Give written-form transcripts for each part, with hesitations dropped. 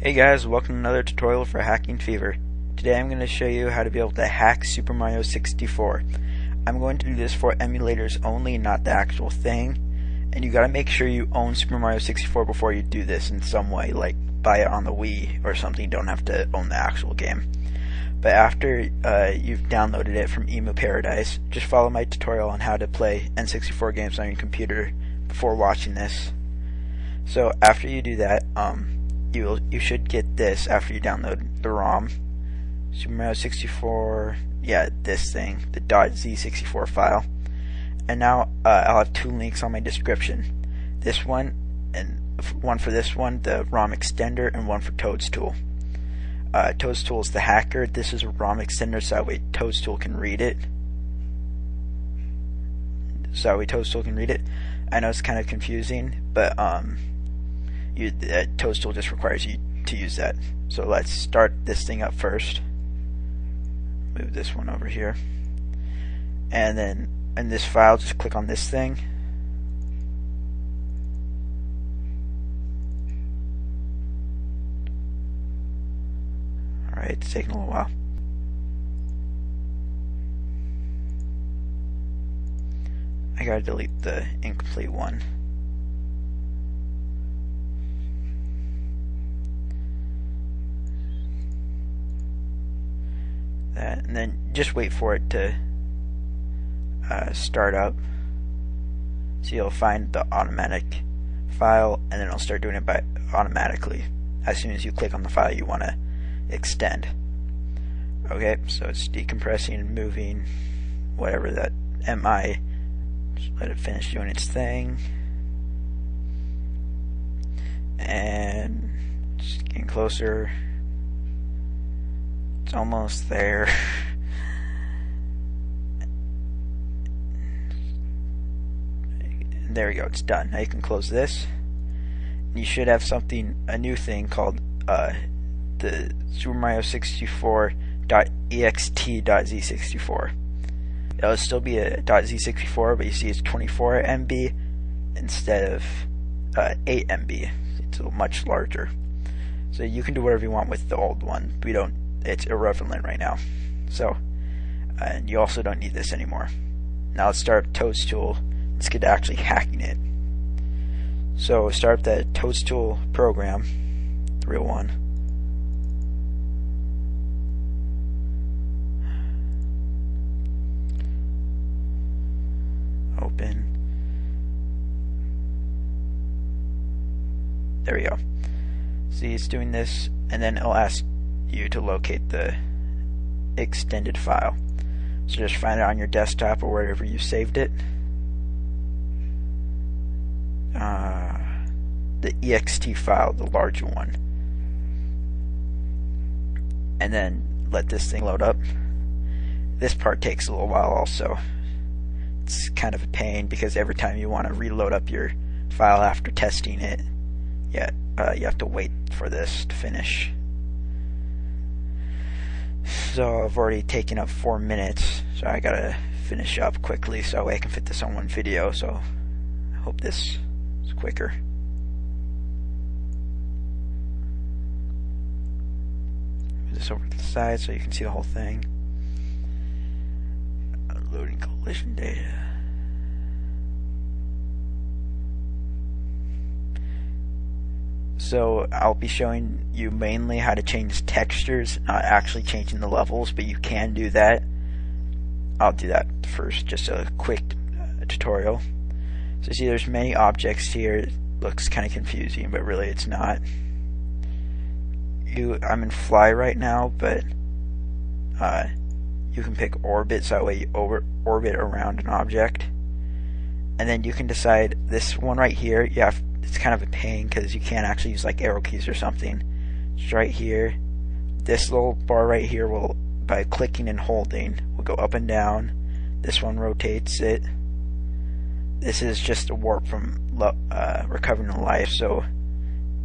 Hey guys, welcome to another tutorial for Hacking Fever. Today I'm going to show you how to be able to hack Super Mario 64. I'm going to do this for emulators only, not the actual thing. And you gotta make sure you own Super Mario 64 before you do this in some way, like buy it on the Wii or something. You don't have to own the actual game. But after you've downloaded it from Emu Paradise, just follow my tutorial on how to play N64 games on your computer before watching this. So after you do that, you should get this after you download the ROM. Super Mario 64, yeah, this thing, the .z64 file. And now I'll have two links on my description. This one, and one for this one, the ROM extender, and one for Toadstool. Toadstool is the hacker. This is a ROM extender, so that way Toadstool can read it. I know it's kind of confusing, but Toadstool just requires you to use that. So let's start this thing up first. Move this one over here. And then in this file, just click on this thing. Alright, it's taking a little while. I gotta delete the incomplete one. And then just wait for it to start up. So you'll find the automatic file, and then it'll start doing it automatically as soon as you click on the file you want to extend. Okay, so it's decompressing and moving, whatever that MI. Just let it finish doing its thing, and just getting closer. It's almost there. There we go, it's done. Now you can close this. You should have a new thing called the Super Mario 64.ext.z64. It'll still be a .z64, but you see it's 24 MB instead of 8 MB. It's much larger. So you can do whatever you want with the old one. It's irrelevant right now. So, and you also don't need this anymore. Now let's start up Toadstool. Let's get to actually hacking it. So start up the Toadstool program, the real one. Open. There we go. See, it's doing this, and then it'll ask you to locate the extended file. So just find it on your desktop or wherever you saved it. The ext file, the larger one. And then let this thing load up. This part takes a little while also. It's kind of a pain because every time you want to reload up your file after testing it, you have to wait for this to finish. So I've already taken up 4 minutes, so I gotta finish up quickly so I can fit this on one video. So I hope this is quicker. Move this over to the side so you can see the whole thing. Loading collision data. So I'll be showing you mainly how to change textures, not actually changing the levels, but you can do that. I'll do that first, just a quick tutorial. So see, there's many objects here. It looks kind of confusing, but really it's not. I'm in fly right now, but you can pick orbit, so that way you orbit around an object. And then you can decide this one right here. It's kind of a pain because you can't actually use like arrow keys or something. It's right here. This little bar right here will, by clicking and holding, will go up and down. This one rotates it. This is just a warp from recovering a life. So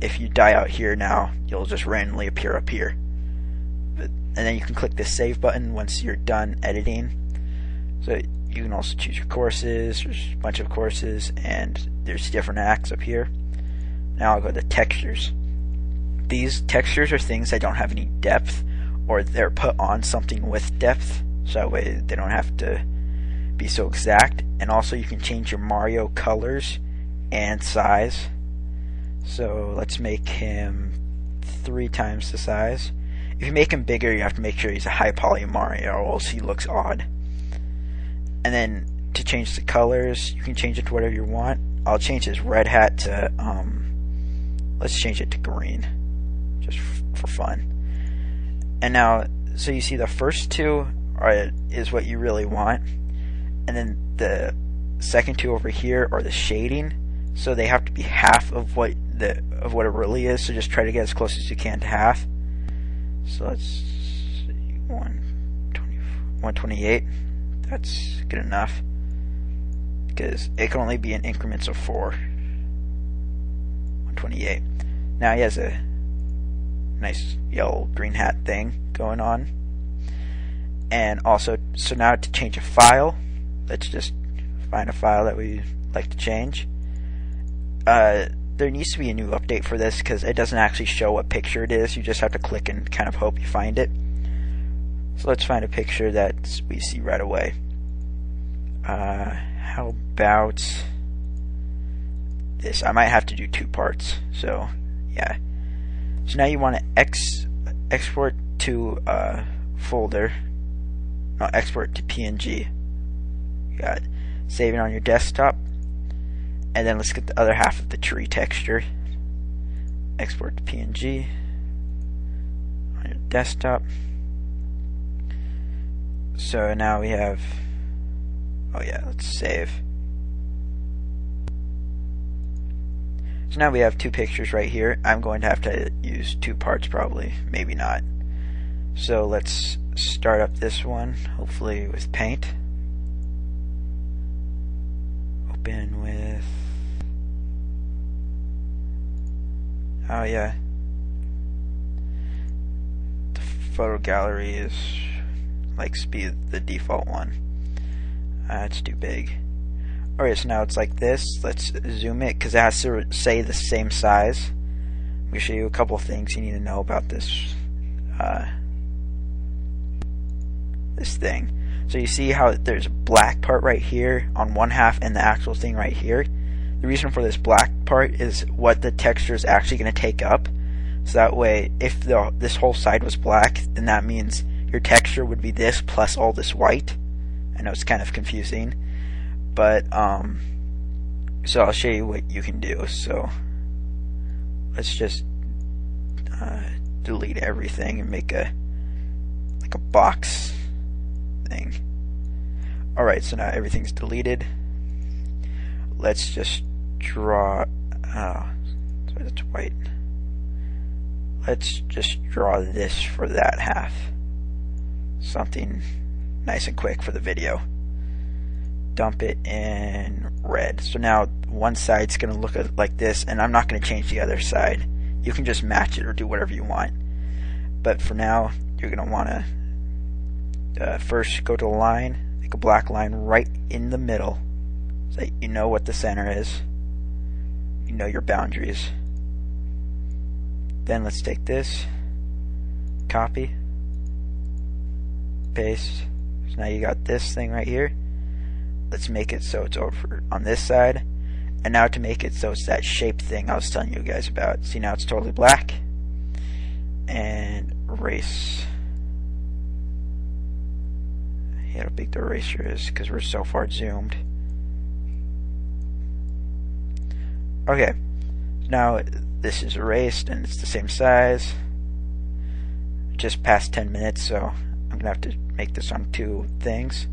if you die out here now, you'll just randomly appear up here. And then you can click the save button once you're done editing. So you can also choose your courses. There's a bunch of courses, and there's different acts up here. Now I'll go to textures. these textures are things that don't have any depth, or they're put on something with depth, so that way they don't have to be so exact. And also you can change your Mario colors and size. So let's make him 3 times the size. If you make him bigger, you have to make sure he's a high poly Mario, or else he looks odd. And then to change the colors, you can change it to whatever you want. I'll change his red hat to let's change it to green, just for fun. And now, so you see the first 2 is what you really want, and then the second 2 over here are the shading. So they have to be half of what it really is. So just try to get as close as you can to half. So let's see, 128. That's good enough, because it can only be in increments of 4. 128. Now he has a nice yellow green hat thing going on. And also, so now to change a file, let's just find a file that we like to change. There needs to be a new update for this, because it doesn't actually show what picture it is. You just have to click and kind of hope you find it. So let's find a picture that we see right away. How about this? I might have to do 2 parts. So yeah. So now you want to export to folder. No, export to PNG. You got it. Save it on your desktop. And then let's get the other half of the tree texture. Export to PNG on your desktop. So now we have, oh yeah, let's save. So now we have 2 pictures right here. I'm going to have to use 2 parts probably, maybe not. So let's start up this one, hopefully with Paint. Open with, oh yeah, the photo gallery is likes to be the default one. It's too big. Alright, so now it's like this. Let's zoom it, because it has to say the same size. I'm going to show you a couple of things you need to know about this this thing. So you see how there's a black part right here on one half and the actual thing right here. The reason for this black part is what the texture is actually going to take up. So that way, if this whole side was black, then that means your texture would be this plus all this white. I know it's kind of confusing, but so I'll show you what you can do. So let's just delete everything and make a box thing. Alright, so now everything's deleted. Let's just draw, sorry, that's white. Let's just draw this for that half. Something nice and quick for the video. Dump it in red. So now one side's going to look like this, and I'm not going to change the other side. You can just match it or do whatever you want. But for now, you're going to want to first go to a line, make a black line right in the middle, so that you know what the center is. You know your boundaries. Then let's take this, copy, paste. So now you got this thing right here. Let's make it so it's over on this side. And now to make it so it's that shape thing I was telling you guys about. See, now it's totally black. And erase. I hate how big the eraser is because we're so far zoomed. Okay, now this is erased and it's the same size. Just past 10 minutes, so I'm gonna have to make this on 2 things.